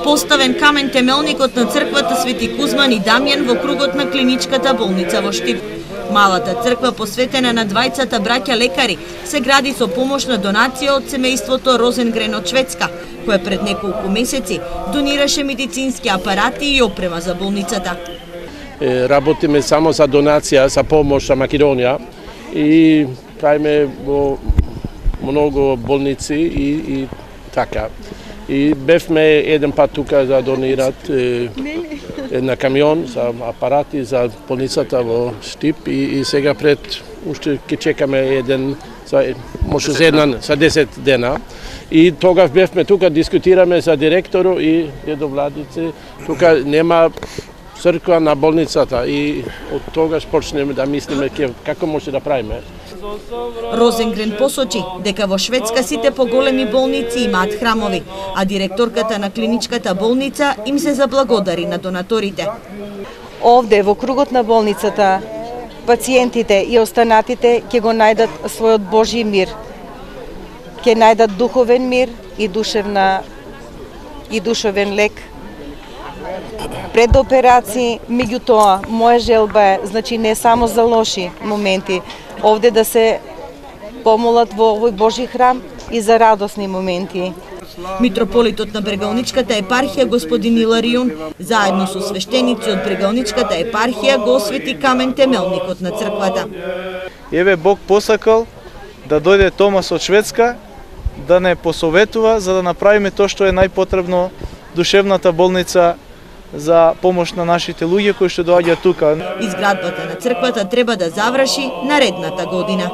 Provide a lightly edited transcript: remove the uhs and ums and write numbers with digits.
Поставен камен темелникот на црквата Свети Кузман и Дамјан во кругот на клиничката болница во Штип. Малата црква, посветена на двајцата браќа лекари, се гради со помош на донација од семејството Розенгрен од Шведска, кое пред неколку месеци донираше медицински апарати и опрема за болницата. Работиме само за донација, за помош за Македонија и правиме во многу болници и така. И бевме еден пат тука за донират на камион за апарати за болницата во Штип и сега пред уште ќе чекаме еден може за 10 дена. И тогаш бевме тука, дискутираме за директору и дедовладици. Тука нема црква на болницата и од тогаш почнеме да мислиме како може да правиме. Розенгрен посочи дека во Шведска сите поголеми болници имаат храмови, а директорката на клиничката болница им се заблагодари на донаторите. Овде во кругот на болницата пациентите и останатите ќе го најдат својот Божји мир. Ќе најдат духовен мир и душевен лек. Пред операции, меѓутоа, моја желба е, значи не само за лоши моменти, овде да се помолат во овој Божји храм и за радосни моменти. Митрополитот на Брегалничката епархија господин Иларијун, заедно со свештеници од Брегалничката епархија го освети камен темелникот на црквата. Еве Бог посакал да дојде Томас од Шведска, да не посоветува за да направиме тоа што е најпотребно, душевната болница за помош на нашите луѓе кои што доаѓаат тука. Изградбата на црквата треба да заврши наредната година.